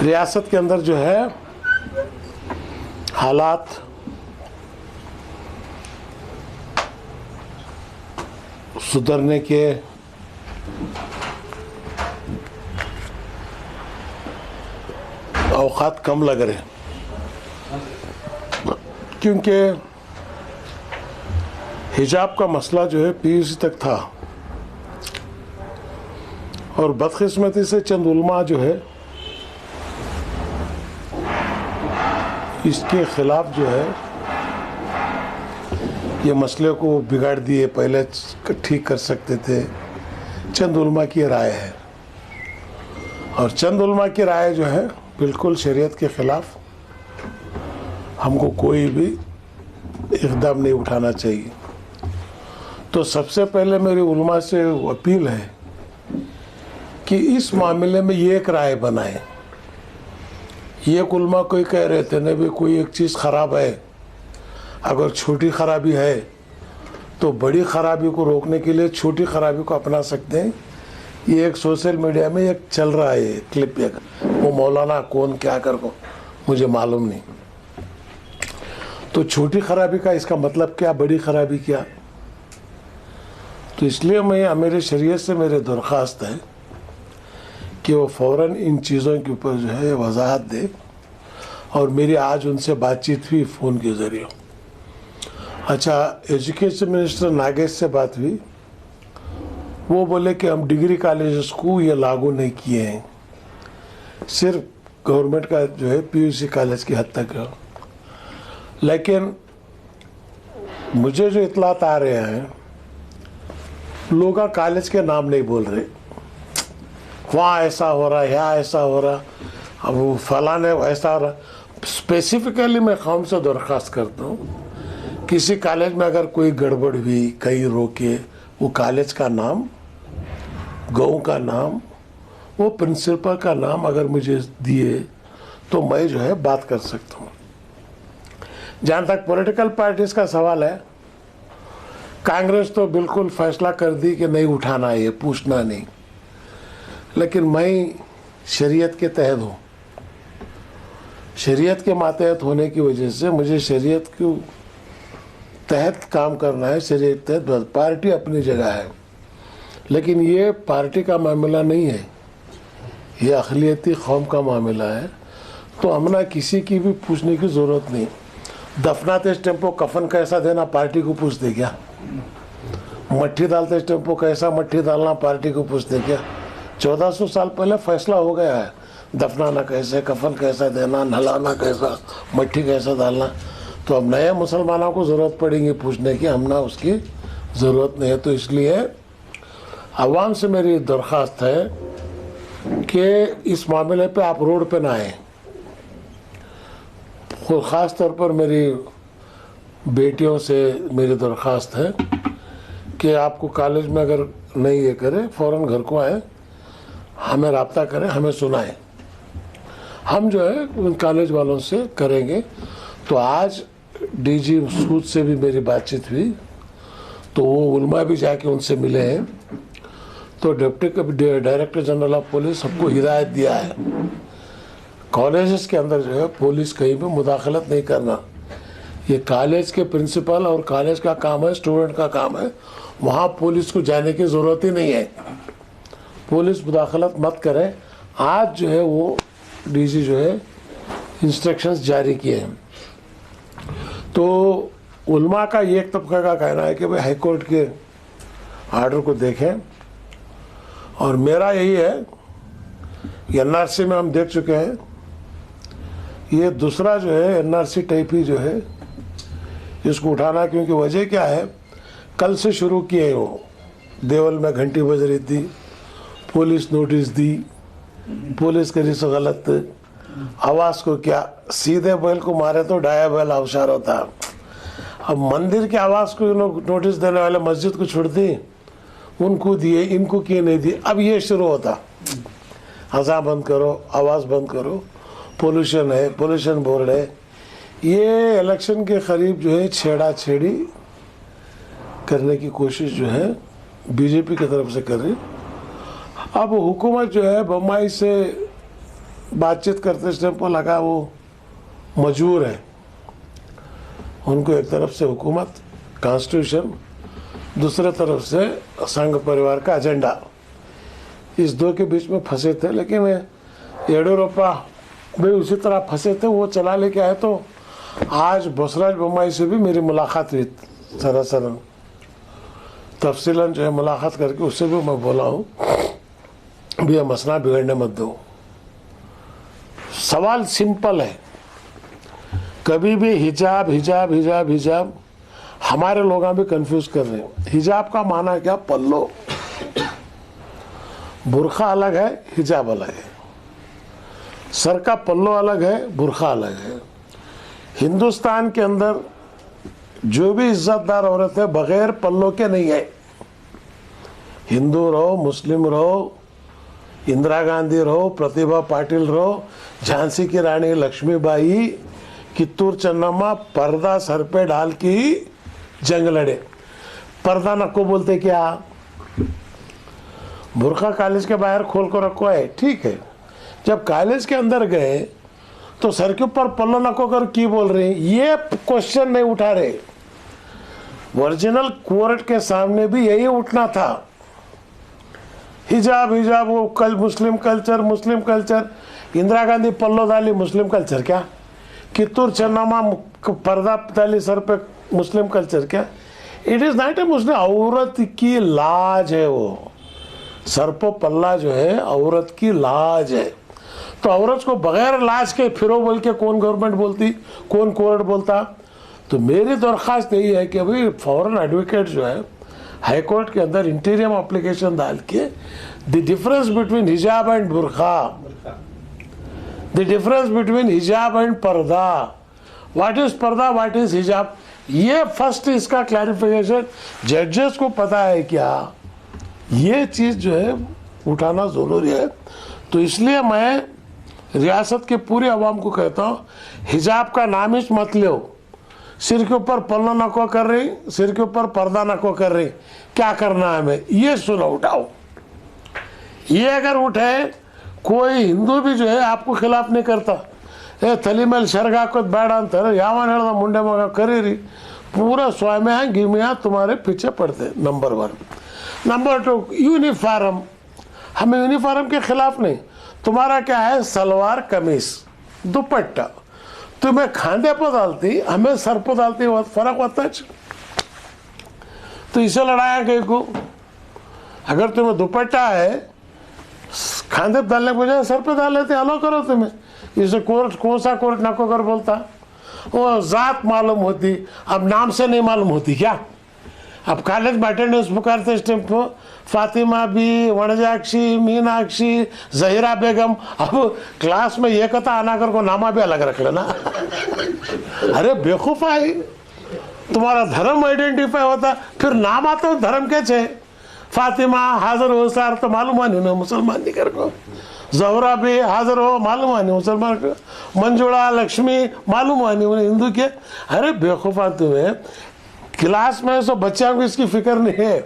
रियासत के अंदर जो है हालात सुधरने के औकात कम लग रहे, क्योंकि हिजाब का मसला जो है पीयूसी तक था और बदकिस्मती से चंद उलमा जो है इसके खिलाफ जो है ये मसले को बिगाड़ दिए, पहले ठीक कर सकते थे। चंद उलमा की राय है और चंद उलमा की राय जो है बिल्कुल शरीयत के खिलाफ, हमको कोई भी इक़दाम नहीं उठाना चाहिए। तो सबसे पहले मेरी उलमा से अपील है कि इस मामले में ये एक राय बनाए। ये उलमा कोई कह रहे थे ना भी कोई एक चीज़ ख़राब है, अगर छोटी खराबी है तो बड़ी खराबी को रोकने के लिए छोटी खराबी को अपना सकते हैं। ये एक सोशल मीडिया में एक चल रहा है क्लिप, एक वो मौलाना कौन क्या कर को मुझे मालूम नहीं। तो छोटी खराबी का इसका मतलब क्या, बड़ी खराबी क्या? तो इसलिए मैं मेरे शरीयत से मेरे दरख्वास्त है कि वो फ़ौरन इन चीज़ों के ऊपर जो है वजाहत दे। और मेरी आज उनसे बातचीत हुई फ़ोन के ज़रिए। अच्छा, एजुकेशन मिनिस्टर नागेश से बात हुई, वो बोले कि हम डिग्री कॉलेजेस को ये लागू नहीं किए हैं, सिर्फ गवर्नमेंट का जो है पीयूसी कॉलेज की हद तक है। लेकिन मुझे जो इतलात आ रहे हैं, लोग कॉलेज के नाम नहीं बोल रहे, वहाँ ऐसा हो रहा है, यहाँ ऐसा हो रहा, अब वो फलाने ऐसा हो रहा। स्पेसिफिकली मैं कौम से दरख्वास्त करता हूँ, किसी कॉलेज में अगर कोई गड़बड़ हुई, कहीं रोके, वो कॉलेज का नाम, गाँव का नाम, वो प्रिंसिपल का नाम अगर मुझे दिए तो मैं जो है बात कर सकता हूँ। जहाँ तक पॉलिटिकल पार्टीज का सवाल है, कांग्रेस तो बिल्कुल फैसला कर दी कि नहीं उठाना है, ये पूछना नहीं। लेकिन मैं शरीयत के तहत हूँ, शरीयत के मातहत होने की वजह से मुझे शरीयत के तहत काम करना है। शरीयत तहत पार्टी अपनी जगह है, लेकिन ये पार्टी का मामला नहीं है, ये अक़लियती कौम का मामला है। तो हम ना किसी की भी पूछने की ज़रूरत नहीं। दफनाते टेम्पो कफन कैसा देना पार्टी को पूछते क्या? मट्ठी डालते टेम्पो कैसा मट्ठी डालना पार्टी को पूछते क्या? 1400 साल पहले फैसला हो गया है, दफनाना कैसे, कफन कैसा देना, नहलाना कैसा, मट्ठी कैसा डालना। तो अब नए मुसलमानों को ज़रूरत पड़ेगी पूछने की, हम ना उसकी ज़रूरत नहीं है। तो इसलिए अवाम से मेरी दरख्वास्त है कि इस मामले पे आप रोड पे ना आए। ख़ास तौर पर मेरी बेटियों से मेरी दरख्वास्त है कि आपको कॉलेज में अगर नहीं ये करे, फ़ौरन घर को आए, हमें राब्ता करें, हमें सुनाएं, हम जो है उन कॉलेज वालों से करेंगे। तो आज डीजी सूद से भी मेरी बातचीत हुई, तो वो उलमा भी जाके उनसे मिले हैं। तो deputy director general of police सबको हिदायत दिया है, कॉलेजेस के अंदर जो है पुलिस कहीं भी मुदाखलत नहीं करना। ये कॉलेज के प्रिंसिपल और कॉलेज का काम है, स्टूडेंट का काम है, वहाँ पुलिस को जाने की ज़रूरत ही नहीं है। पुलिस मुदाखलत मत करे। आज जो है वो डीजी जो है इंस्ट्रक्शंस जारी किए हैं। तो उलमा का ये एक तबका का कहना है कि भाई हाई कोर्ट के आर्डर को देखें, और मेरा यही है, एनआरसी में हम देख चुके हैं, ये दूसरा जो है एनआरसी टाइप ही जो है इसको उठाना। क्योंकि वजह क्या है, कल से शुरू किए वो, देवल में घंटी बज रही थी, पुलिस नोटिस दी, पुलिस करी से गलत आवाज़ को क्या, सीधे बैल को मारे तो डाया बैल अवशार होता। अब मंदिर की आवाज़ को नोटिस देने वाले मस्जिद को छोड़ दी, उनको दिए, इनको किए नहीं दिए। अब ये शुरू होता, अज़ान बंद करो, आवाज़ बंद करो, पोल्यूशन है, पोल्यूशन बोर्ड है। ये इलेक्शन के करीब जो है छेड़ा छेड़ी करने की कोशिश जो है बीजेपी की तरफ से कर रही। अब हुकूमत जो है बम्बई से बातचीत करते टाइम पर लगा वो मजबूर है। उनको एक तरफ से हुकूमत कॉन्स्टिट्यूशन, दूसरे तरफ से संघ परिवार का एजेंडा, इस दो के बीच में फंसे थे। लेकिन येडियुरप्पा भी उसी तरह फंसे थे, वो चला लेके आए। तो आज बसवराज बोम्माई से भी मेरी मुलाकात हुई सरासर तफसीलन जो है मुलाकात करके, उससे भी मैं बोला हूँ भी ये मसला बिगड़ने मत दो। सवाल सिंपल है, कभी भी हिजाब हिजाब हिजाब हिजाब हमारे लोग भी कंफ्यूज कर रहे हैं। हिजाब का माना क्या? पल्लो। बुरखा अलग है, हिजाब अलग है। सर का पल्लो अलग है, बुरखा अलग है। हिंदुस्तान के अंदर जो भी इज्जतदार औरत है बगैर पल्लो के नहीं है। हिंदू रहो, मुस्लिम रहो, इंदिरा गांधी रहो, प्रतिभा पाटिल रहो, झांसी की रानी लक्ष्मीबाई, कित्तूर चन्नम्मा, पर्दा सर पे डाल के जंग लड़े। पर्दा नको बोलते क्या? बुरखा कॉलेज के बाहर खोल कर रखो है, ठीक है। जब कॉलेज के अंदर गए तो सर के ऊपर पल्लो नको कर की बोल रहे हैं, ये क्वेश्चन नहीं उठा रहे। ओरिजिनल कोर्ट के सामने भी यही उठना था। हिजाब हिजाब वो कल Muslim culture, Muslim culture. Indira Gandhi पल्लो डाली, मुस्लिम कल्चर क्या? कित्तूर चन्नम्मा पर्दा डाली सर पे, मुस्लिम कल्चर क्या? इट इज नॉट ए मुस्लिम। औरत की लाज है वो। सर पर पल्ला जो है औरत की लाज है। तो औरत को बगैर लाज के फिरो बोल के कौन गवर्नमेंट बोलती, कौन कोर्ट बोलता? तो मेरी दरख्वास्त यही है कि अभी फॉरेन एडवोकेट जो है हाई कोर्ट के अंदर इंटीरियम एप्लीकेशन डाल के द डिफरेंस बिटवीन हिजाब एंड बुरखा, द डिफरेंस बिटवीन हिजाब एंड पर्दा, व्हाट इज पर्दा, व्हाट इज हिजाब, ये फर्स्ट इसका क्लैरिफिकेशन जजेस को पता है क्या? ये चीज जो है उठाना जरूरी है। तो इसलिए मैं रियासत के पूरे अवाम को कहता हूँ, हिजाब का नामिश मत लो। सिर के ऊपर पल्ला नको कर रही, सिर के ऊपर पर्दा नको कर रही, क्या करना है हमें, ये सुनो उठाओ। ये अगर उठे, कोई हिंदू भी जो है आपको खिलाफ नहीं करता। ए थली मेल शर्गा को बैड अंतर यावन हेल्दा मुंडे मगा करी पूरा स्वाम्या गिमिया तुम्हारे पीछे पड़ते। नंबर 1। Number 2, uniform. हमें यूनिफॉर्म के खिलाफ नहीं। तुम्हारा क्या है? सलवार कमीज दुपट्टा तुम्हें खांधे पर डालती, हमें सर पर डालती, फर्क होता है। तो इसे लड़ाया गई को, अगर तुम्हें दुपट्टा है खांधे पर डालने के बजाय सर पे डाल लेते, अलो करो तुम्हें। इसे कोर्ट कौन सा कोर्ट नको कर बोलता? वो जात मालूम होती, अब नाम से नहीं मालूम होती क्या? अब कॉलेज में अटेंडेंस पुकारते इस टाइम पर फातिमा बी, वनजाक्षी, मीनाक्षी, जहीरा बेगम। अब क्लास में ये कथा आना कर को नामा भी अलग रख लेना। अरे बेवकूफ आई, तुम्हारा धर्म आइडेंटिफाई होता फिर नाम आता धर्म के छे। फातिमा हाजिर हो सार तो मालूम नहीं ना मुसलमान नहीं कर को, जहरा भी हाजिर हो मालूम नहीं मुसलमान को, मंजुला लक्ष्मी मालूम नहीं हिंदू के। अरे बेवकूफा तुम्हें क्लास में सो बच्चों को इसकी फिक्र नहीं है,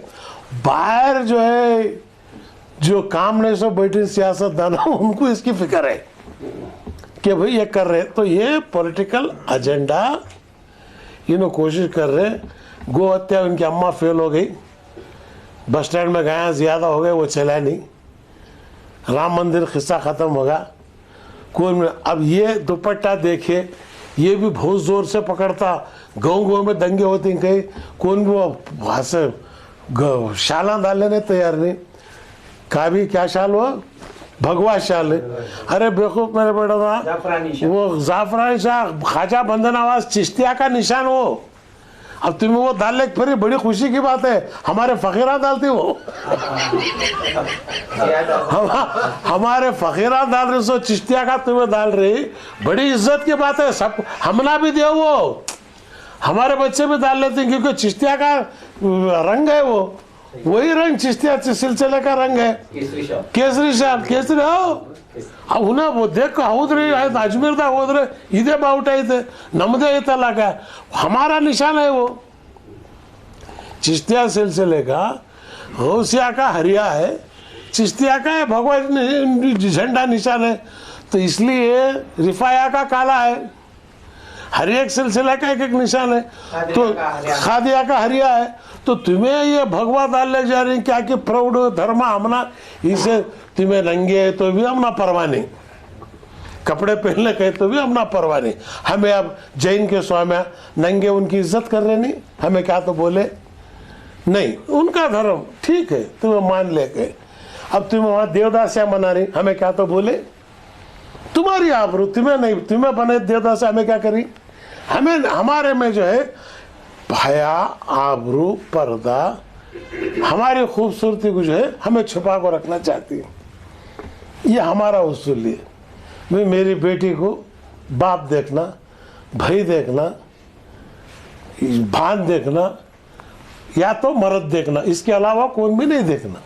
बाहर जो है जो काम नहीं सो बैठे सियासतदान उनको इसकी फिक्र है कि भाई ये कर रहे। तो ये पॉलिटिकल एजेंडा इन्हों कोशिश कर रहे। गो हत्या उनकी अम्मा फेल हो गई, बस स्टैंड में गया ज्यादा हो गए, वो चला नहीं। राम मंदिर किस्सा खत्म होगा कोई। अब ये दुपट्टा देखिए, ये भी बहुत जोर से पकड़ता। गाँव में दंगे होते कहीं, कौन भी वो वहां से शाला डालने नहीं तैयार नहीं। का भी क्या शाल हुआ? भगवा शाल है। अरे बेवकूफ मेरे बेटा था वो जाफरानी शाह, ख्वाजा बंदन आवाज चिश्तिया का निशान हो। अब तुम्हें वो डाल ले फिर बड़ी खुशी की बात है, हमारे फकीरा डालती वो। हमारे फकीरा डाल रहे सो चिश्तिया का तुम्हें डाल रही, बड़ी इज्जत की बात है। सब हमला भी दे, वो हमारे बच्चे भी डाल लेते हैं क्योंकि चिश्तिया का रंग है वो, वही रंग चिश्तिया सिलसिले का रंग है, केसरी शाल केसरी हो। अब उन्हें वो देख होद्रे अजमेर दा होद्रे इधे बाउटाई थे नमदे इतना लगा, हमारा निशान है वो। चिश्तिया सिलसिले का गौसिया का हरिया है, चिश्तिया का है भगवा झंडा निशान है, तो इसलिए रिफाया का काला है। हर एक सिलसिला का एक एक निशान है, तो खादिया का हरिया है। तो तुम्हें ये भगवा डालने जा रही क्या कि प्रौढ़ धर्म हमना, इसे तुम्हें नंगे तो भी हमना परवाह नहीं, कपड़े पहनने कहे तो भी हमना परवाह नहीं। हमें अब जैन के स्वामी नंगे उनकी इज्जत कर रहे नहीं, हमें क्या तो बोले नहीं, उनका धर्म ठीक है तुम्हें मान लेके। अब तुम्हें वहां देवदासियां मना रही, हमें क्या तो बोले, तुम्हारी आबरू, तुम्हें नहीं, तुम्हें बने देवदास, हमें क्या करी। हमें हमारे में जो है हया, आबरू, पर्दा, हमारी खूबसूरती को जो है हमें छुपा को रखना चाहती है। ये हमारा उसूल है। मैं मेरी बेटी को बाप देखना, भाई देखना, भान देखना या तो मर्द देखना, इसके अलावा कौन भी नहीं देखना।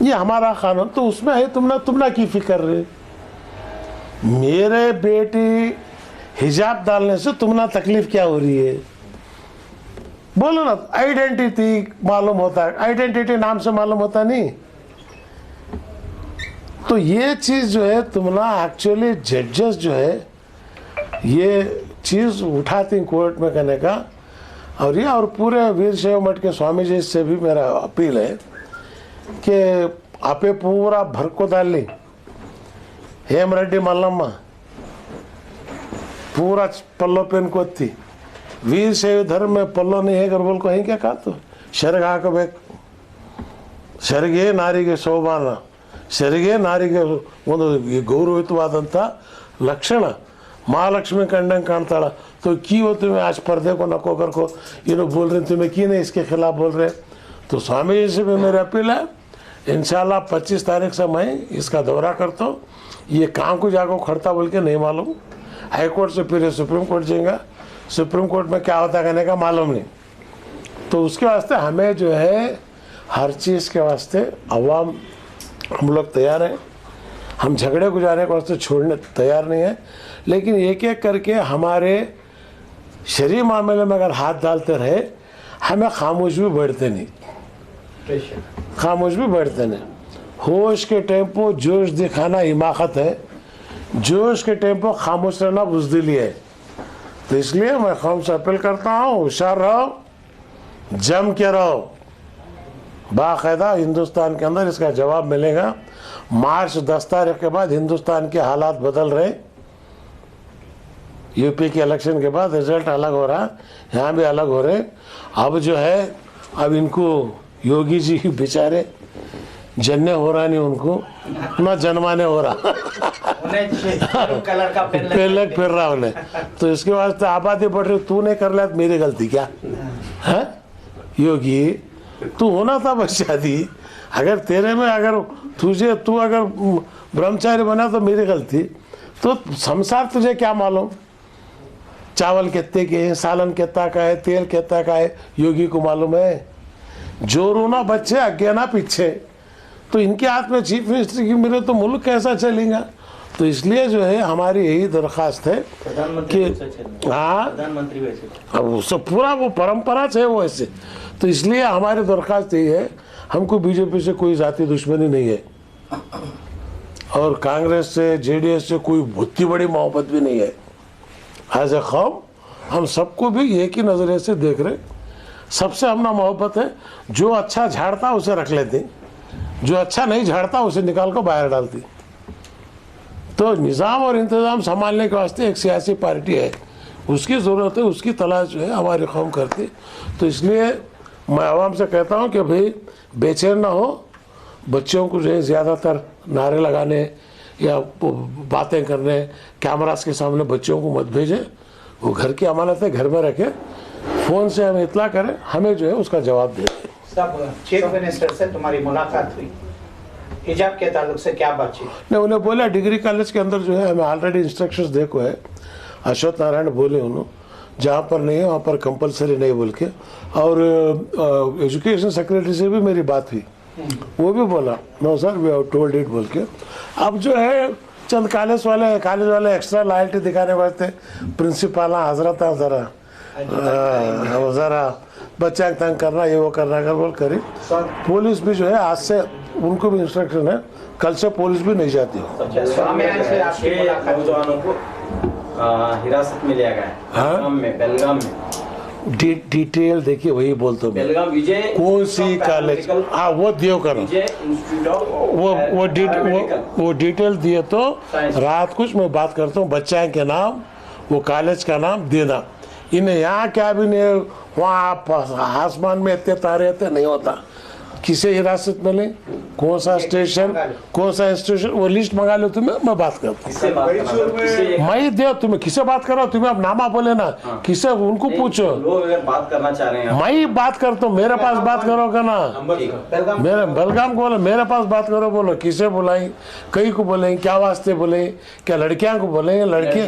ये हमारा कानून, तो उसमें है तुमना की फिक्र रहे। मेरे बेटी हिजाब डालने से तुमना तकलीफ क्या हो रही है, बोलो ना। आइडेंटिटी मालूम होता है, आइडेंटिटी नाम से मालूम होता नहीं। तो ये चीज जो है तुमना एक्चुअली जजेस जो है ये चीज उठाती कोर्ट में करने का। और ये और पूरे वीर शैव मठ के स्वामी जी से भी मेरा अपील है कि आपे पूरा भर को डाल ली हेम रेड्डी मल्लम्मा पूरा पल्लो पेन को थी। वीर शैव धर्म में पल्लो नहीं है कर बोल को है क्या कहा, तो शर्ग हाकಬೇಕು, ಶರಿಗೆ ನಾರಿಗೆ ಶೋಭಾನ, ಶರಿಗೆ ನಾರಿಗೆ ಒಂದು ಗೌರವಿತವಾದಂಥ ಲಕ್ಷಣ, महालक्ष्मी कंडंग कांताड़ा। तो की हो तुम्हें आज पर्दे को नको कर को ये लोग बोल रहे, तुम्हें की नहीं इसके खिलाफ बोल रहे। तो स्वामी जी से भी मेरी अपील है, इंशाल्लाह 25 तारीख से मैं इसका दौरा करता हूँ। ये कहाँ को जाकर खड़ता बोल के नहीं मालूम, हाई कोर्ट से फिर सुप्रीम कोर्ट जाएगा, सुप्रीम कोर्ट में क्या होता कहने का मालूम नहीं। तो उसके वास्ते हमें जो है हर चीज़ के वास्ते अवाम हम लोग तैयार हैं, हम झगड़े गुजारने के वास्ते छोड़ने तैयार नहीं है। लेकिन एक एक करके हमारे शरीर मामले में अगर हाथ डालते रहे, हमें खामोश भी बैठते नहीं, खामोश भी बैठते नहीं। होश के टेम्पो जोश दिखाना हिमाकत है, जोश के टेम्पो खामोश रहना बुज़दिली है। तो इसलिए मैं कौम से अपील करता हूँ, होशियार रहो, जम के रहो। बाकायदा हिंदुस्तान के अंदर इसका जवाब मिलेगा। मार्च 10 तारीख के बाद हिंदुस्तान के हालात बदल रहे। यूपी के इलेक्शन के बाद रिजल्ट अलग हो रहा, यहाँ भी अलग हो रहे। अब जो है अब इनको योगी जी बेचारे जन्ने हो रहा नहीं, उनको ना जन्माने हो रहा कलर का पहले फिर रहा उन्हें। तो इसके वास्ते आबादी बढ़ रही, तू नहीं कर लिया तो मेरी गलती क्या है। योगी तू होना था बस शादी, अगर तेरे में अगर तू अगर ब्रह्मचारी बना तो मेरी गलती। तो संसार तुझे क्या मालूम, चावल कितने के हैं, सालन कितना का है, तेल कितना का है, योगी को मालूम है। जोरू ना बच्चे आगे ना पीछे। तो इनके हाथ में चीफ मिनिस्टर की मिले तो मुल्क कैसा चलेगा। तो इसलिए जो है हमारी यही दरख्वास्त है कि हाँ, अब उससे पूरा वो परंपरा है वो ऐसे। तो इसलिए हमारी दरख्वास्त यही है, हमको बीजेपी से कोई जाति दुश्मनी नहीं है और कांग्रेस से जेडीएस से कोई बहुत बड़ी मोहब्बत भी नहीं है। एज ए कौम हम सबको भी एक ही नज़रिए से देख रहे, सबसे हमना मोहब्बत है। जो अच्छा झाड़ता उसे रख लेते, जो अच्छा नहीं झाड़ता उसे निकाल कर बाहर डालती। तो निज़ाम और इंतज़ाम संभालने के वास्ते एक सियासी पार्टी है, उसकी ज़रूरत है, उसकी तलाश जो है हमारी कौम करती। तो इसलिए मैं आवाम से कहता हूँ कि भाई बेचैन ना हो, बच्चों को जो है ज़्यादातर नारे लगाने या बातें करने कैमरास के सामने बच्चों को मत भेजें। वो घर की अमानत है, घर में रखें। फ़ोन से हमें इतला करें, हमें जो है उसका जवाब दें। सब चीफ मिनिस्टर से तुम्हारी मुलाकात हुई, हिजाब के ताल्लुक से क्या बातचीत? नहीं, उन्हें बोला डिग्री कॉलेज के अंदर जो है हमें ऑलरेडी इंस्ट्रक्शंस देखो है, अश्वत्थ नारायण बोले उन्होंने, जहाँ पर नहीं है वहाँ पर कंपलसरी नहीं बोल के। और एजुकेशन सेक्रेटरी से भी मेरी बात हुई, वो भी बोला no sir we have told it बोल के। अब जो है चंद कॉलेज वाले एक्स्ट्रा लॉयल्टी दिखाने वास्ते प्रिंसिपल हजरत ज़रा बच्चा तंग करना ये वो करना कर बोल करी। पुलिस भी जो है आज से उनको भी इंस्ट्रक्शन है, कल से पुलिस भी नहीं जाती हो। स्वामियान से आपकी 6 मुलाकात हुई। नौजवानों को हिरासत में लिया गया है। हाँ? बेलगाम में डिटेल देखिए, वही बोलते हो मैं। बेलगाम विजय कौन सी कॉलेज, हाँ वो दियो करो, विजय इंस्टीट्यूट ऑफ वो डिटेल दिए तो रात कुछ मैं बात करता हूँ, बच्चा के नाम, वो कॉलेज का नाम देना। इन्हें यहाँ क्या भी नहीं, वहाँ आप आसमान में इतने तारे इतने नहीं होता। किसे हिरासत में ले, कौन सा स्टेशन, कौन सा इंस्टीट्यूशन, वो लिस्ट मंगा लो तुम्हें, मैं बात करता हूँ। किससे बात करना? मैं दे तुम्हें, किसे बात करो तुम्हें, अब नामा बोले ना, किसे उनको पूछो। लोग अगर बात करना चाह रहे हैं मैं बात करता हूँ, मेरे पास बात करोगे ना, बेलगाम मेरे बेलगाम को बोलो, मेरे पास बात करो, बोलो किसे बुलाई, कई को बोले, क्या वास्ते बोले, क्या लड़कियां को बोले, लड़के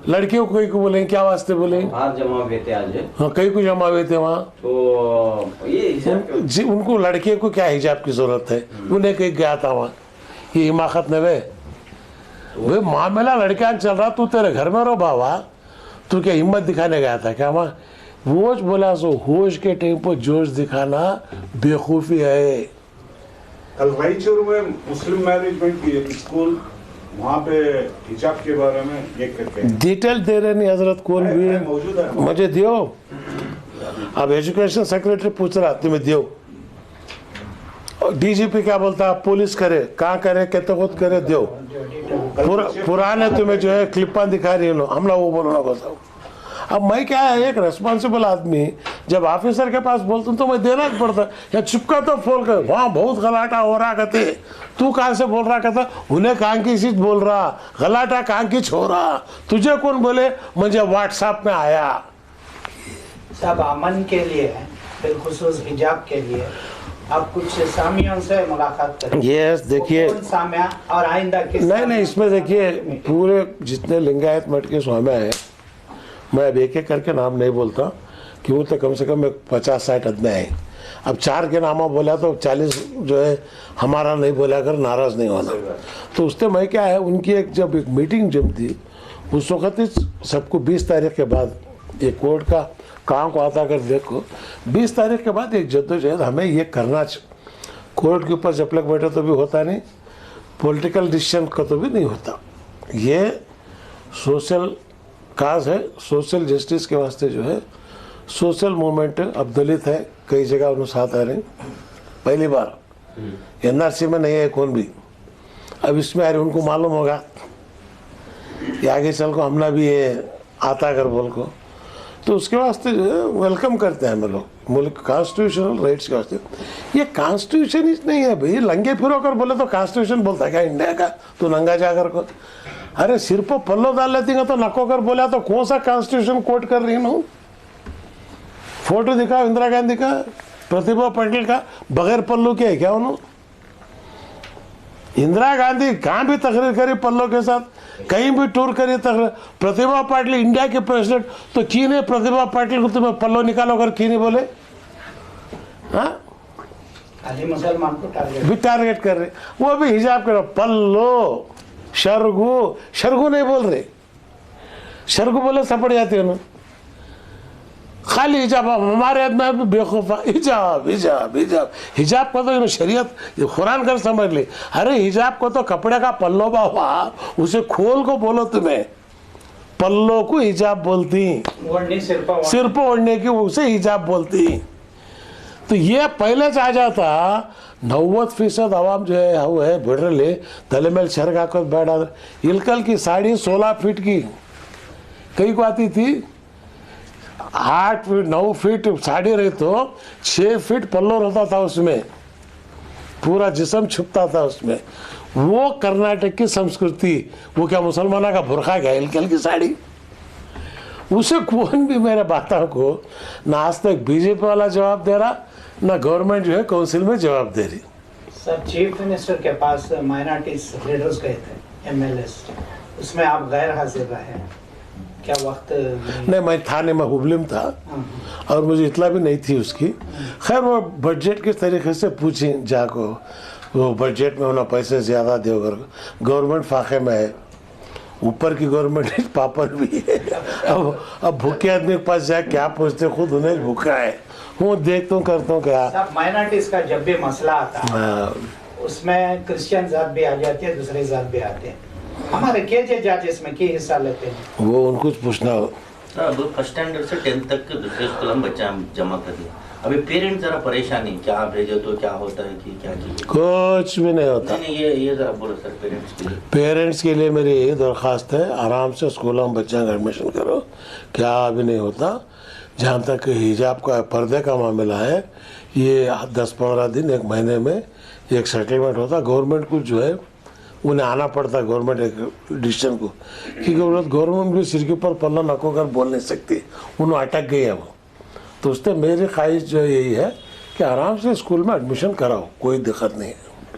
लड़कियों को कई को बोले, क्या वास्ते बोले, बाहर जमा हुए थे आज, हाँ कई को जमा हुए थे वहाँ। तो ये हिसाब उनको लड़के को क्या हिजाब की जरूरत है, उन्हें कहीं गया था वहाँ, ये हिमाकत ने वे मामला लड़कियां चल रहा, तू तेरे घर में रहो बाबा, तू क्या हिम्मत दिखाने गया था क्या वहाँ? होश बोला सो, होश के टाइम पर जोश दिखाना बेवकूफ़ी है। कल रायचूर में मुस्लिम मैनेजमेंट की एक स्कूल, वहाँ पे हिजाब के बारे में ये करके डिटेल दे रहे नहीं हजरत, कौन भी मौजूद है। मुझे दियो। अब एजुकेशन सेक्रेटरी पूछ रहा, तुम्हें दियो। डीजीपी क्या बोलता, पुलिस करे, कहाँ करे, कहते खुद करे, दियो। पुराने तुम्हें जो है क्लिपा दिखा रही लो, हमला वो बोलना को सब। अब मैं क्या है, एक रेस्पॉन्सिबल आदमी जब ऑफिसर के पास बोलता हूँ तो मैं देना ही पड़ता, या चुपका तो फोन कर, वहाँ बहुत गलाटा हो रहा कहते, तू कहाँ से बोल रहा कहता, उन्हें कहाँ की चीज बोल रहा, गलाटा कहाँ की छोड़ा, तुझे कौन बोले, मुझे व्हाट्सएप में आया। सब अमन के लिए, बिलखुसूस हिजाब के लिए आप कुछ सामियों से मुलाकात करें। यस देखिए, कौन सामिया और आइंदा किस नहीं इसमें देखिए, पूरे जितने लिंगायत मठ के स्वामी हैं, मैं अब एक एक करके नाम नहीं बोलता, क्यों तो कम से कम 50-60 आदमी हैं। अब 4 के नामा बोला तो 40 जो है हमारा नहीं बोला कर नाराज नहीं होना। तो उससे मैं क्या है, उनकी एक जब एक मीटिंग जब थी, उस वक्त ही सबको 20 तारीख के बाद एक कोर्ट का कहाँ को आता कर देखो, 20 तारीख के बाद एक जद्दोजहद हमें ये करना, कोर्ट के ऊपर जब तक बैठे तो भी होता नहीं, पॉलिटिकल डिसीजन का तो भी नहीं होता, ये सोशल काज है, सोशल जस्टिस के वास्ते जो है सोशल मूवमेंट है। अब दलित है, कई जगह उन्हें साथ आ रहे हैं, पहली बार एनआरसी में नहीं है कौन भी, अब इसमें आ रहे, उनको मालूम होगा कि आगे चल को हमला भी ये आता कर बोल को, तो उसके वास्ते जो है वेलकम करते हैं हम लोग, मुल्क कॉन्स्टिट्यूशनल राइट्स के वास्ते। ये कॉन्स्टिट्यूशन ही नहीं है भाई, लंगे फिरो कर बोले तो कॉन्स्टिट्यूशन बोलता है क्या इंडिया का, तो नंगा जाकर को, अरे सिर पर पल्लो डाल लेती है तो नको कर बोला तो कौन सा कॉन्स्टिट्यूशन कोट कर रही हूँ। फोटो दिखा इंदिरा गांधी का, प्रतिभा पाटिल का, बगैर पल्लू के है क्या उन्होंने? इंदिरा गांधी कहाँ भी तकरीर करी पल्लो के साथ, कहीं भी टूर करी तकरीर। प्रतिभा पाटिल इंडिया के प्रेसिडेंट, तो की नहीं प्रतिभा पाटिल को तुम्हें पल्लो निकालो कर की नहीं बोले? हाँ खाली मुसलमान को टारगेट भी टारगेट कर रहे, वो भी हिजाब करो, पल्लो शरगू नहीं बोल रहे, शरगू बोले सपड़ जाते हैं ना, खाली हिजाब। हमारे आदमी भी बेवकूफ़ा, हिजाब हिजाब हिजाब, हिजाब को तो शरीयत कुरान कर समझ ली, अरे हिजाब को तो कपड़े का पल्लो बाबा, उसे खोल को बोलो, तुम्हें पल्लो को हिजाब बोलती, ओढ़नी सिर पर ओढ़ने की उसे हिजाब बोलती। तो ये पहले से आ जाता, 90% आवाम जो है वो है बिड़ले तले में शर्क आकर बैठा, इलकल की साड़ी 16 फीट की कई को आती थी, 8 फीट 9 फीट साड़ी रही तो 6 फीट पल्लो रहता था, उसमें पूरा जिस्म छुपता था उसमें। वो कर्नाटक की संस्कृति, वो क्या मुसलमानों का बुरखा क्या, इलकल की साड़ी, उसे कौन भी मेरे बातों को ना आज तक बीजेपी वाला जवाब दे रहा, ना गवर्नमेंट जो है काउंसिल में जवाब दे रही। सर चीफ मिनिस्टर के पास माइनॉरिटीज लीडर्स गए थे, एमएलएस, उसमें आप गैर हाजिर रहे, क्या वक्त नहीं, मैं था नहीं, मैं हुबली में था और मुझे इतला भी नहीं थी उसकी। खैर वो बजट के तरीके से पूछी जाको, वो बजट में उन्हें पैसे ज़्यादा दे, गवर्नमेंट फाके में है, ऊपर की गवर्नमेंट पापड़ भी है। अब भूखे आदमी के पास जाए क्या पूछते, खुद उन्हें भूखा है, वो देखता हूँ करता हूँ क्या। माइनॉरिटीज का जब भी मसला आता है उसमें क्रिश्चियन जात भी आ जाती है, दूसरे जात भी आते हैं। हमारे के जजेस में क्या हिस्सा लेते हैं? वो उनको पूछना हो। अब फर्स्ट स्टैंडर्ड से 10th तक दूसरे स्कूल में बच्चा जमा कर दिया। अभी पेरेंट्स जरा परेशानी, क्या भेजो तो क्या होता है कि क्या कीजिए? कुछ भी नहीं होता। नहीं, ये जरा बोलो सर पेरेंट्स के लिए। पेरेंट्स के लिए मेरी यही दरख्वास्त है, आराम से स्कूलों में बच्चों का एडमिशन करो, क्या अभी नहीं होता। जहाँ तक हिजाब का पर्दे का मामला है, ये 10-15 दिन 1 महीने में एक सेटलमेंट होता। गवर्नमेंट को जो है उन्हें आना पड़ता है, गवर्नमेंट एक डिसीजन को, क्योंकि गवर्नमेंट भी सिर के ऊपर पल्ला नको कर बोल नहीं सकती, उन्हें अटक गई है वो। तो उससे मेरी ख्वाहिश जो यही है कि आराम से स्कूल में एडमिशन कराओ, कोई दिक्कत नहीं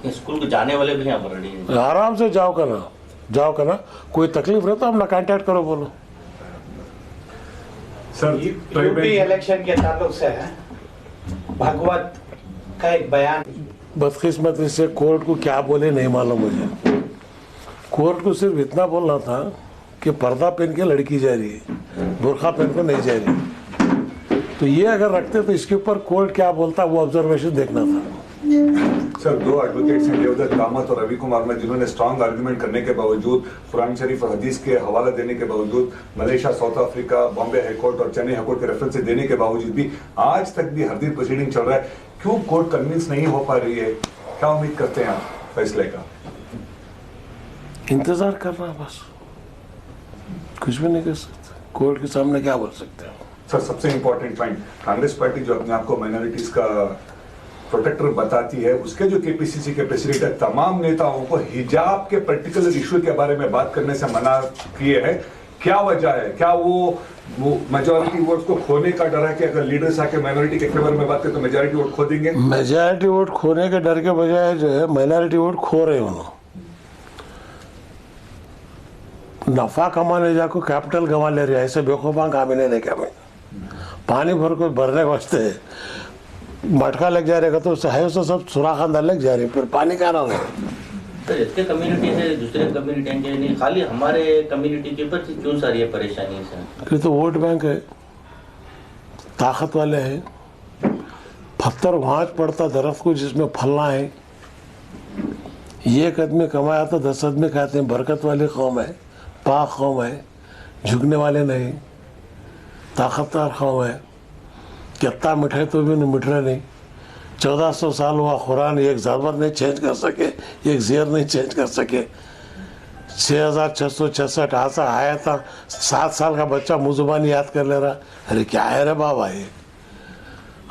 है। स्कूल को जाने वाले भी यहाँ पर रेडी हैं। आराम से जाओ करना, कोई तकलीफ रहे तो अपना कांटेक्ट करो, बोलो। सर यूपी इलेक्शन के ताल्लुक से भागवत का एक बयान, बदकिस्मती से कोर्ट को क्या बोले नहीं मालूम मुझे। कोर्ट को सिर्फ इतना बोलना था कि पर्दा पहन के लड़की जा रही है, बुर्खा पहन के नहीं जा रही। तो ये अगर रखते तो इसके ऊपर कोर्ट क्या बोलता वो ऑब्जर्वेशन देखना था। सर 2 एडवोकेट्स हैं, देवदत्त कामत और रवि कुमार में, जिन्होंने स्ट्रांग आर्गुमेंट करने के बावजूद, कुरान शरीफ और हदीस के हवाला देने के बावजूद, Malaysia, south Africa, Bombay high court और चेन्नई हाईकोर्ट के रेफरेंस से देने के बावजूद भी आज तक भी हर दिन प्रोसीडिंग चल रहा है। क्यों कोर्ट कन्विंस नहीं हो पा रही है? क्या उम्मीद करते हैं आप फैसले का? इंतजार करना बस, कुछ भी नहीं कर सकते। कोर्ट के सामने क्या बोल सकते हैं? सर सबसे इंपॉर्टेंट पॉइंट, कांग्रेस पार्टी जो अपने आप को माइनॉरिटीज का प्रोटेक्टर बताती है, उसके जो केपीसीसी के प्रेसिडेंट है, तमाम नेताओं को हिजाब के पर्टिकुलर इशू के बारे में बात करने से मना किए हैं। क्या वजह है? क्या वो मेजॉरिटी वोट को खोने का डर है कि अगर लीडर्स आके माइनॉरिटी के फेवर में बात करें तो मेजॉरिटी वोट खो देंगे? मेजॉरिटी वोट खोने के डर के बजाय जो है माइनॉरिटी वोट खो रहे हो। नफा कमाने जाको कैपिटल गंवा ले रहे, ऐसे बेवकूफा काम ही नहीं देखा मैं। पानी भर को भरने वास्ते मटका लग जा रहेगा तो है उससे सब सुराख अंदर लग जा रही, फिर पानी कहाँ रहा है? तो इसके कम्युनिटी से दूसरे कम्युनिटी के नहीं, खाली हमारे कम्युनिटी के ऊपर क्यों सारी ये परेशानी है सर? ये तो वोट बैंक है, ताकत वाले हैं। पत्थर वहाँ पड़ता दरख्त को जिसमें फलना है। एक आदमी कमाया तो 10 आदमी खाते हैं। बरकत वाली कौम है, पाक कौम है, झुकने वाले नहीं, ताकतवर कौम है। कितना मिठाई तो भी मिठ रहे नहीं। 1400 साल हुआ कुरान एक ज़बर नहीं चेंज कर सके, एक ज़ेर नहीं चेंज कर सके। 6666 आसा आया था, 7 साल का बच्चा मुँह जुबानी याद कर ले रहा। अरे क्या है रे बाबा, ये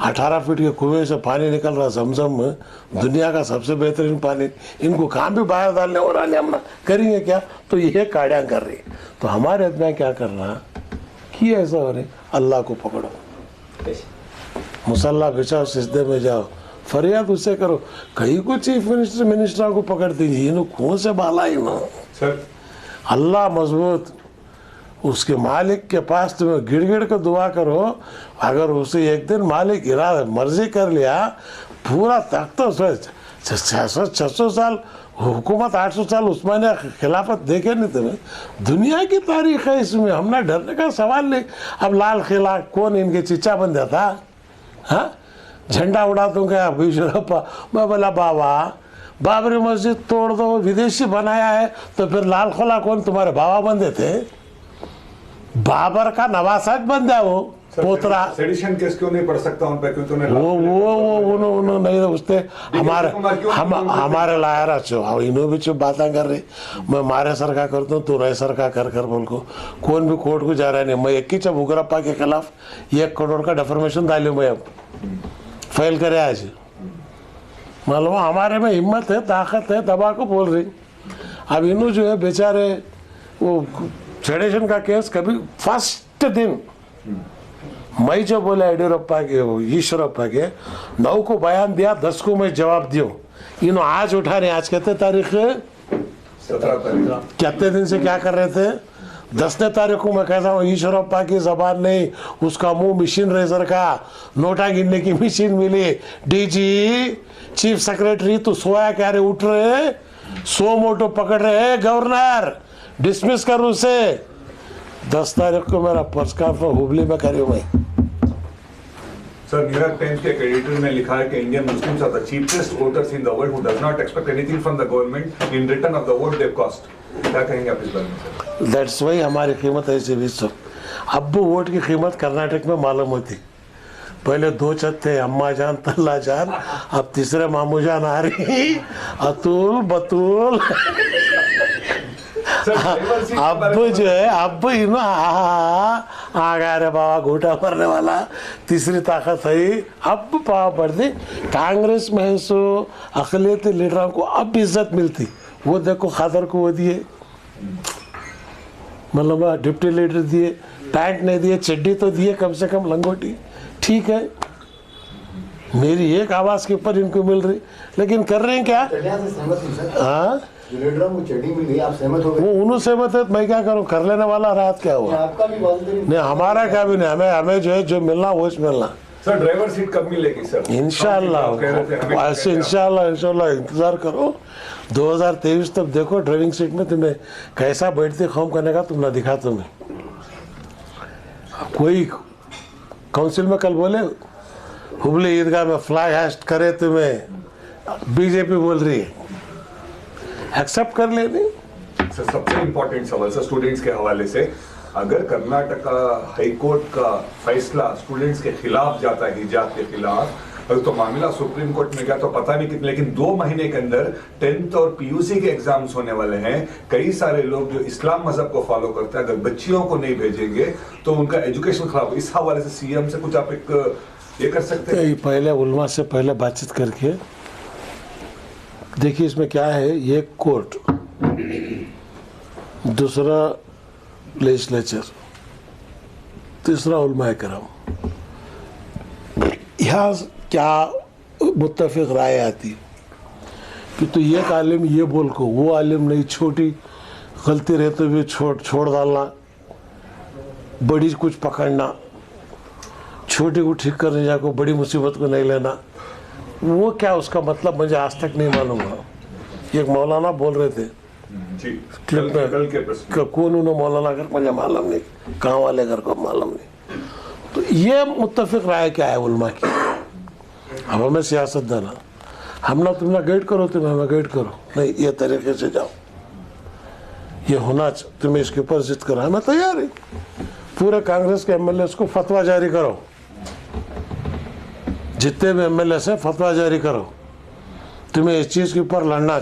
18 फीट के कुएं से पानी निकल रहा, जमजम में, दुनिया का सबसे बेहतरीन पानी। इनको कहाँ भी बाहर डालने और आने हम करेंगे क्या? तो ये काड़ियाँ कर रही। तो हमारे आदमी क्या कर रहा कि ऐसा हो रही, अल्लाह को पकड़ो, मुसल्ला बिछाओ, सिजदे में जाओ, फरियाद उससे करो। कहीं को चीफ मिनिस्टर को पकड़ दीजिए, इन्हों कौन से बाला सर अल्लाह मजबूत, उसके मालिक के पास तुम्हें गिड़ गिड़ कर दुआ करो। अगर उसे एक दिन मालिक इरादा मर्जी कर लिया, पूरा तख्त 600 साल हुकूमत, 800 साल उस्मानिया खिलाफत देखे नहीं तुम्हें? दुनिया की तारीख है इसमें, हमने डरने का सवाल नहीं। अब लाल किला कौन इनके चिच्चा बन जाता? हाँ, झंडा उड़ा दूंगा बीशरप्पा। मैं बोला बाबा बाबरी मस्जिद तोड़ दो, विदेशी बनाया है, तो फिर लाल किला कौन तुम्हारे बाबा बंदे थे? बाबर का नवासाज बन जाए वो पोतरा। सेडिशन केस क्यों नहीं पढ़ सकता उन पे? क्योंकि उन्होंने नहीं उसते हमारे लाया छो। अब इन्हों भी चुप बातें कर रही, मैं मारे सर का करता हूँ, तू रहे सर का कर बोल को। कौन भी कोर्ट को जा रहा नहीं। मैं एक ही जब उग्रप्पा के खिलाफ 1 करोड़ का डिफॉर्मेशन डालू, मैं अब फाइल करे आज। मालूम हमारे में हिम्मत है, ताकत है, दबा को बोल रही। अब इन्हों जो है बेचारे वो सेडिशन का केस कभी फर्स्ट दिन मैं जो बोला येडियुरप्पा के, ईश्वरप्पा के 9 को बयान दिया, 10 को मैं जवाब दियो। इन्हों आज उठा रहे, आज कहते तारीख 17 तारीख, कितने दिन से क्या कर रहे थे? 10 तारीख को मैं कहता हूँ ईश्वरप्पा की जबान नहीं, उसका मुंह मशीन रेजर का, नोटा गिनने की मशीन मिली। डीजी चीफ सेक्रेटरी तो सोया क्या रे, उठ रहे, 100 मोटो पकड़ रहे, गवर्नर डिसमिस कर उसे। 10 तारीख को मेरा प्रेस कॉन्फ्रेंस हुबली में करी मैं। सर न्यूयॉर्क टाइम्स के एक एडिटर ने लिखा है कि Indian Muslims are the cheapest voters in the world who does not expect anything from the government in return of the vote they cost. क्या कहेंगे आप इस बारे में सर? दैट्स वाई हमारी कीमत ऐसी भी सब। अब वोट की कीमत कर्नाटक में मालूम होती। पहले 2 छत थे, अम्मा जान तल्ला जान, अब तीसरे मामू जान आ रही, अतुल बतूल। अब जो है अब आ गया रे बाबा घूटा भरने वाला, तीसरी ताकत है। अब पावा बढ़ती कांग्रेस में सो अकलियती लीडरों को अब इज्जत मिलती। वो देखो खादर को वो दिए, मतलब डिप्टी लीडर दिए, पैंट नहीं दिए, चड्डी तो दिए कम से कम, लंगोटी ठीक है। मेरी एक आवाज के ऊपर इनको मिल रही, लेकिन कर रहे हैं क्या? हाँ लीडरों को चड्डी मिल गई, आप सहमत हो गए? वो उन्होंने सहमत है, मैं क्या करूं? कर लेने वाला रात क्या हुआ? आपका भी नहीं, हमारा क्या भी नहीं, हमें जो है जो मिलना वो मिलना। सर ड्राइवर सीट कब मिलेगी सर? इंशाल्लाह ऐसे इंशाल्लाह इंतजार करो। 2023 तक देखो ड्राइविंग सीट में तुम्हें कैसा बैठते कौम करने का तुम ना दिखा। तुम्हें कोई काउंसिल में कल बोले हुबली ईदगाह में फ्लाई हास्ट करे, तुम्हें बीजेपी बोल रही है, एक्सेप्ट कर लेनी। सर सबसे इम्पोर्टेंट सवाल सर स्टूडेंट्स के हवाले से, अगर कर्नाटक हाईकोर्ट का फैसला स्टूडेंट्स के खिलाफ जाता है, हिजाब के खिलाफ, अगर तो मामला सुप्रीम कोर्ट में गया तो पता नहीं कितने, लेकिन 2 महीने के अंदर 10th और पीयूसी के एग्जाम्स होने वाले हैं। कई सारे लोग जो इस्लाम मजहब को फॉलो करते हैं, अगर बच्चियों को नहीं भेजेंगे तो उनका एजुकेशन खराब। इस हवाले से सीएम से कुछ आप एक ये कर सकते हैं? पहले उलमा से पहले बातचीत करके देखिए इसमें क्या है। ये कोर्ट, दूसरा लेजिस्लेचर, तीसरा उलमा कराम, यहाँ क्या मुत्तफिक राय आती कि तो ये आलिम ये बोल को, वो आलिम नहीं, छोटी गलती रहते हुए छोड़ डालना, बड़ी कुछ पकड़ना, छोटी को ठीक करने जाको बड़ी मुसीबत को नहीं लेना, वो क्या उसका मतलब मुझे आज तक नहीं मालूम है। एक मौलाना बोल रहे थे जी, क्लिप में, कौन उन्होंने मौलाना घर मुझे मालूम नहीं, कहाँ वाले घर को मालूम नहीं। तो ये मुत्तफिक राय क्या है उलमा की? अब हमें सियासत देना, हम ना तुम ना गाइड करो, तुम हमें गाइड करो, नहीं ये तरीके से जाओ, ये होना तुम्हें इसके ऊपर जिद करो, हमें तैयार है। पूरे कांग्रेस के एमएलए को फतवा जारी करो, जितने भी एमएलए से फतवा जारी करो, तुम्हें इस चीज़ के ऊपर लड़ना,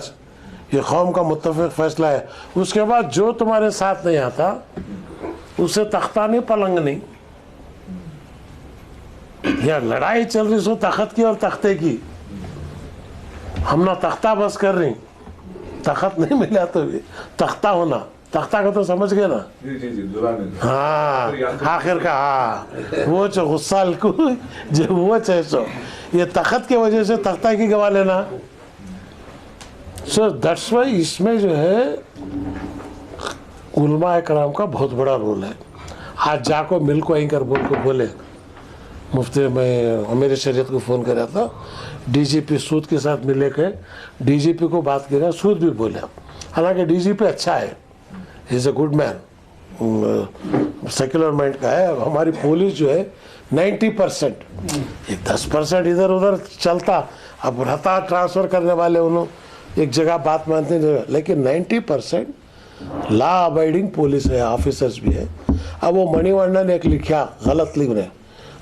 ये कौम का मुत्तफिक फैसला है। उसके बाद जो तुम्हारे साथ नहीं आता उससे तख्ता नहीं पलंग नहीं। यार लड़ाई चल रही सो तख्त की और तख्ते की, हम ना तख्ता बस कर रही, तख्त नहीं मिला तो भी तख्ता होना, तख्ता का तो समझ गए ना? जी हाँ आखिर का, हाँ वो जो गुस्सा को जो वो चैसो, ये तख्त की वजह से तख्ता की गवा लेना। सो दैट्स वाई इसमें जो है उलमा कराम का बहुत बड़ा रोल है। आज जाको मिल को एंकर बोल को बोले, मुफ्ती में अमीर शरीयत को फ़ोन कराया था, डीजीपी सूद के साथ मिले के डीजीपी को बात किया, सूद भी बोले। हालांकि डीजीपी अच्छा है, is a good man, secular mind का है। हमारी पुलिस जो है 90%, एक 10% इधर उधर चलता, अब रहता ट्रांसफ़र करने वाले उन्होंने एक जगह बात मानते हैं, लेकिन 90% लॉ अबाइडिंग पुलिस है, ऑफिसर्स भी है। अब वो मणिवन्ना ने एक लिखा, गलत लिख रहे,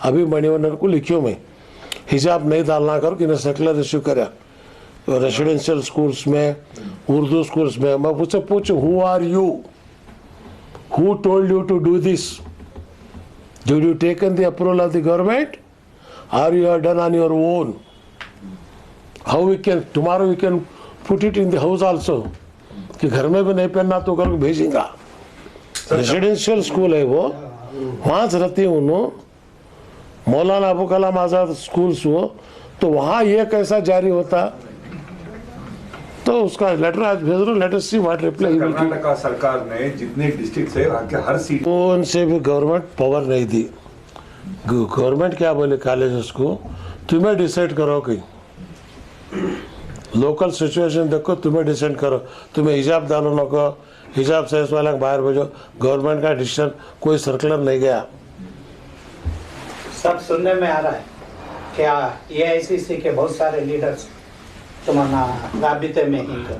अभी मणिवन्ना को लिखियो में हिजाब नहीं डालना करो कि सेकुलर इश्यू करा रेसिडेंशियल स्कूल्स में, उर्दू स्कूल्स में। मैं उससे पूछूं, who are you, who told you to do this, did you taken the approval of the government or you have done on your own? How we can tomorrow we can put it in the house also, कि घर में भी नहीं पहनना तो घर को भेजेंगा। Residential school है वो, वहाँ से रहती हूँ उन्होंने, मौलाना अबू कलाम आज़ाद स्कूल्स हो, तो वहाँ ये कैसा जारी होता, तो उसका लेटर आज भेज रहा हूँ, letter see what reply. Karnataka सरकार ने जितने डिस्ट्रिक्ट है वहाँ के हर सीट उनसे भी गवर्नमेंट पावर नहीं दी। गवर्नमेंट क्या बोले कॉलेजेस को, तुम्हें डिसाइड करो कि लोकल सिचुएशन देखो, तुम्हें डिसाइड करो, तुम्हें हिजाब डालो न को, हिजाब साइज वाला बाहर भेजो। गवर्नमेंट का डिसीजन, कोई सर्कुलर नहीं गया। सब सुनने में आ रहा है। क्या AICC के बहुत सारे लीडर्स तुम्हारा राबिते में ही कर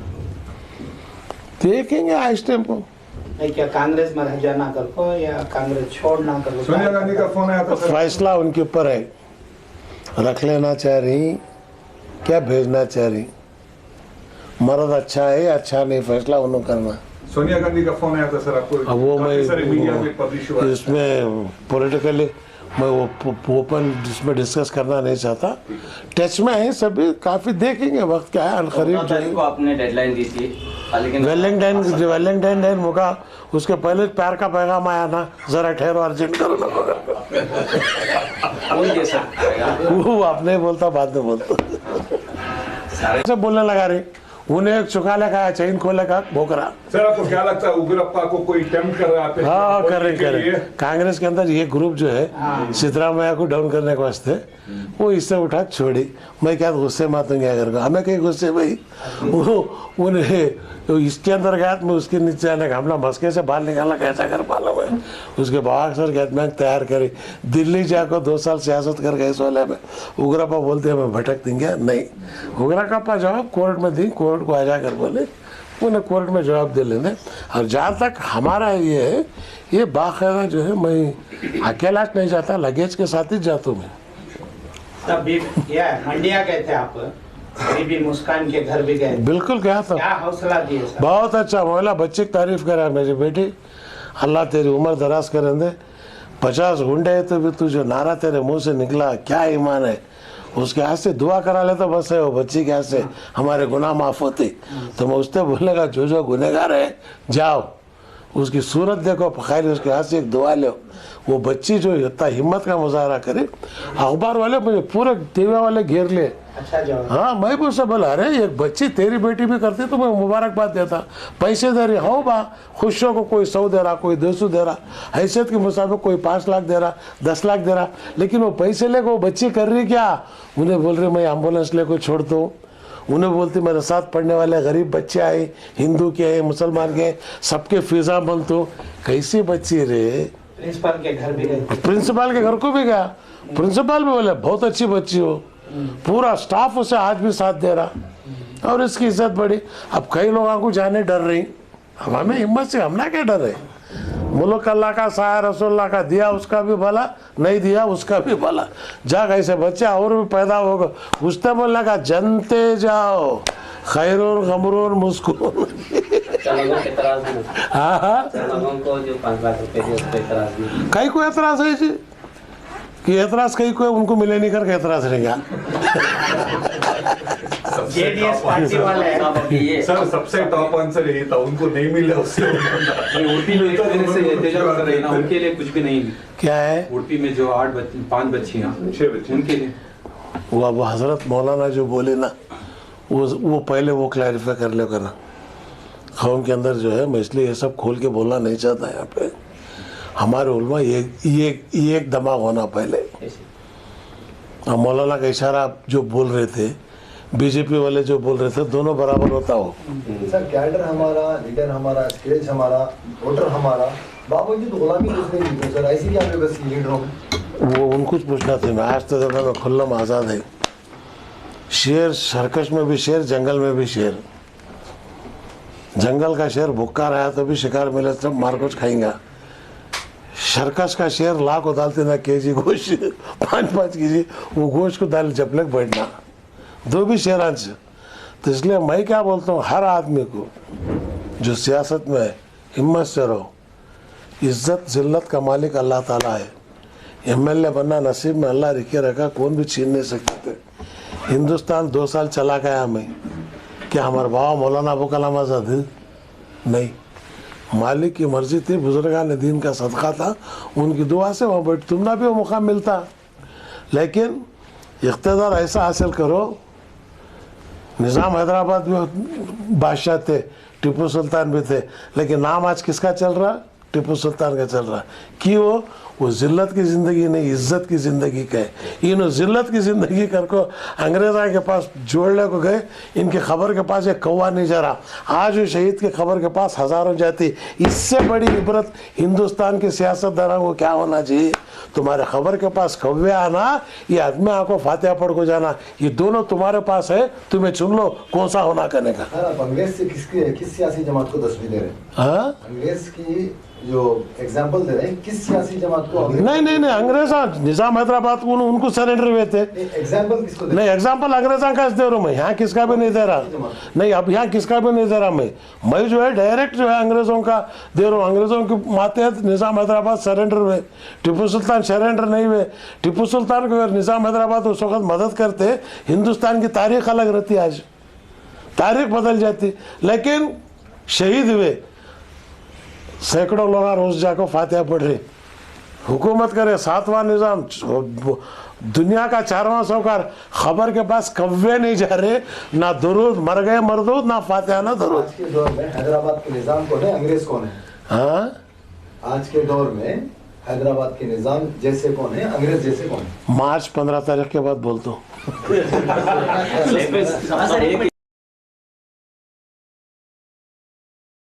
देखेंगे आज टाइम को। नहीं, क्या कांग्रेस में रह जाना कर को या कांग्रेस छोड़ना कर सोनिया गांधी का फोन आया था सर। फैसला उनके ऊपर है, रख लेना चाह रही क्या भेजना चाह रही। मर्द अच्छा है अच्छा नहीं, फैसला उन्होंने करना। सोनिया गांधी का फोन आया था सर आपको? अब वो काफी सारे मीडिया में पब्लिश हुआ मैं है। इसमें पॉलिटिकली मैं वो ओपन जिसमें डिस्कस करना नहीं चाहता। टच में है सभी, काफी देखेंगे वक्त क्या है। अनकरीब 14 तारीख को आपने डेडलाइन दी थी, लेकिन वैलेंटाइन डे मौका, उसके पहले प्यार का पैगाम आया ना, जरा ठहरो अर्जेंट करो ना। कौन दे सकता है? वो आपने बोलता बाद में बोलता सब बोलने लगा रही। उन्हें एक चुकाले का चैन खोले का भोकरा। सर आपको क्या लगता है उग्रप्पा को कोई टेम्प्ट कर रहा है? हाँ कर रहे कांग्रेस के अंदर ये ग्रुप जो है सिद्धरामैया को डाउन करने के वास्ते वो इससे उठा छोड़ी। मैं क्या गुस्से मातूंगी अगर को, हमें कहीं गुस्से भाई। वो उन्हें तो इसके अंदर गया मैं उसके नीचे आने का हमला मस्के से बाहर निकालना कैसा कर पाला मैं। उसके बाद सर कहते मैं तैयार करी दिल्ली जाकर 2 साल सियासत कर गए इस वाले में। उग्रप्पा बोलते हैं मैं भटक देंगे नहीं। उग्रप्पा जवाब कोर्ट में दी, कोर्ट को आ जाकर बोले उन्हें कोर्ट में जवाब दे लेने। और जहाँ तक हमारा ये है, ये बाकायदा जो है मैं अकेला नहीं जाता, लगेज के साथ ही जाता हूँ मैं। तब भी मंडिया गए थे आप, बीबी मुस्कान के घर भी गए, बिल्कुल गया था। क्या हौसला दिए सर? बहुत अच्छा महिला बच्चे की तारीफ करा मेरी बेटी, अल्लाह तेरी उम्र दराज करें दे। 50 गुंडे है तो भी तू जो नारा तेरे मुंह से निकला क्या ईमान है। उसके हाथ से दुआ करा ले तो बस है वो बच्ची के हाथ से हमारे गुनाह माफ होती। तो मैं उससे बोलेगा जो गुनहगार है जाओ उसकी सूरत देखो, पखारी उसके हाथ से एक दुआ लो। वो बच्ची जो इतना हिम्मत का मुजाहरा करे, अखबार वाले मुझे पूरे टीवी वाले घेर ले। अच्छा जवाब। हाँ मैं भी उससे बोला अरे एक बच्ची तेरी बेटी भी करती तो मैं मुबारकबाद देता। पैसे दे रही हो बा, खुशियों को कोई 100 दे रहा, कोई 200 दे रहा, हैसियत के मुताबिक कोई 5 लाख दे रहा, 10 लाख दे रहा, लेकिन वो पैसे लेकर वो बच्ची कर रही क्या। उन्हें बोल रही मैं एम्बुलेंस लेकर छोड़ दो। उन्हें बोलती मेरे साथ पढ़ने वाले गरीब बच्चे आए, हिंदू के हैं मुसलमान के, सबके फिजा बन। तो कैसी बच्ची रे। प्रिंसिपल के घर भी गए, प्रिंसिपल के घर को भी गया, प्रिंसिपल भी बोले बहुत अच्छी बच्ची हो। पूरा स्टाफ उसे आज भी साथ दे रहा और इसकी इज्जत बढ़ी। अब कई लोगों को जाने डर रही, अब हमें हिम्मत से हमला क्या डर है। मुल्क अल्लाह का साया रसूलुल्लाह का, दिया उसका भी भला, नहीं दिया उसका भी भला। जा ऐसे बच्चा और भी पैदा होगा, उसने बोलने का जनते जाओ खैरून गमरून मुस्कुन। हाँ को जो 5 लाख रुपए दिए उसको एतराज नहीं। कई को एतराज है जी कि एतराज कई को उनको मिले नहीं करके एतराज रहेगा। जेडीएस पार्टी वाले ये सर सबसे टॉप आंसर यही था, उनको नहीं मिले उससे उड़पी में से एहतजाज कर रहे हैं ना, उनके लिए कुछ भी नहीं। क्या है उड़पी में जो 5 बच्चियां 6 बच्चे उनके लिए वो अब हजरत मौलाना जो बोले ना वो पहले वो क्लैरिफाई कर ले करना कौम के अंदर जो है। मैं इसलिए ये सब खोल के बोलना नहीं चाहता यहाँ पे। हमारे उलमा ये एक दिमाग होना पहले। अब मौलाना का इशारा जो बोल रहे थे, बीजेपी वाले जो बोल रहे थे, दोनों बराबर होता हो। सर कैडर हमारा, लीडर हमारा, स्टेज हमारा, वोटर हमारा, बावजूद गुलामी किसने की थी सर? ऐसी क्या बस लीडरों में वो उनको पूछना था। मैं आज तो देखा मैं खुल्लम आज़ाद है। शेर सर्कस में भी शेर, जंगल में भी शेर। जंगल का शेर भूखा रहा तो भी शिकार मिले तो मार कुछ खाएंगा। सर्कस का शेर लाख उदालते ना केजी गोश्त 5-5 केजी वो गोश्त को दाल जपलक बैठना, दो भी शेरांश। तो इसलिए मैं क्या बोलता हूँ हर आदमी को जो सियासत में है, हिम्मत से रहो। इज्जत जिल्लत का मालिक अल्लाह ताला है। एमएलए बनना नसीब में अल्लाह लिखे रखा, कौन भी छीन नहीं सकते थे। हिंदुस्तान 2 साल चला गया मैं, क्या हमारे बाबा मौलाना अबू कलाम आज़ाद नहीं, मालिक की मर्जी थी, बुजुर्गान दीन का सदका था, उनकी दुआ से वहाँ बैठ तुम ना भी वो मौका मिलता। लेकिन इख्तिदार ऐसा हासिल करो। निज़ाम हैदराबाद में बादशाह थे, टीपू सुल्तान भी थे, लेकिन नाम आज किसका चल रहा? टिप्पू सुल्तान का चल रहा कि वो जिल्लत की ज़िंदगी नहीं इज्जत की ज़िंदगी का है। इन जिल्लत की ज़िंदगी करको अंग्रेज़ों के पास जोड़ने को गए, इनकी खबर के पास एक कौवा नहीं जा रहा। आज भी शहीद की खबर के पास हज़ारों जाती। इससे बड़ी इबरत हिंदुस्तान के सियासतदानों को क्या होना चाहिए? तुम्हारे खबर के पास कौवे आना, ये आदमी आको फातिहा पढ़ को जाना, ये दोनों तुम्हारे पास है, तुम्हें चुन लो कौन सा होना करने का। सर आप अंग्रेज से किस सियासी जमात को तस्वीर दे रहे हैं? हाँ अंग्रेज की जो एग्जाम्पल दे रहे हैं किस सियासी जमात को? नहीं अंग्रेज़ निजाम हैदराबाद को उनको सरेंडर हुए थे। एग्जाम्पल किसको दे? नहीं एग्जाम्पल अंग्रेज़ों का दे रहा हूँ मैं, यहाँ किसका भी नहीं दे रहा। नहीं अब यहाँ किसका भी नहीं दे रहा मैं जो है डायरेक्ट जो है अंग्रेज़ों का दे रहा हूँ। अंग्रेज़ों के मातहत निजाम हैदराबाद सरेंडर हुए, टिप्पू सुल्तान सरेंडर नहीं हुए। टिप्पू सुल्तान को अगर निजाम हैदराबाद उस वक्त मदद करते, हिंदुस्तान की तारीख अलग रहती, आज तारीख बदल जाती। लेकिन शहीद हुए, सैकड़ों लोग रोज जाकर फातिहा पढ़ रहे, हुकूमत करे, 7वां निज़ाम, दुनिया का 4वां सौकार, खबर के पास कव्वे नहीं जा रहे, ना दुरूद, मर गए मरदूद, ना फातिहा ना दुरूद। आज के दौर में हैदराबाद के निजाम कौन है, अंग्रेज कौन है? हाँ आज के दौर में हैदराबाद के निजाम जैसे कौन है, अंग्रेज जैसे कौन है? मार्च 15 तारीख के बाद बोलता हूँ।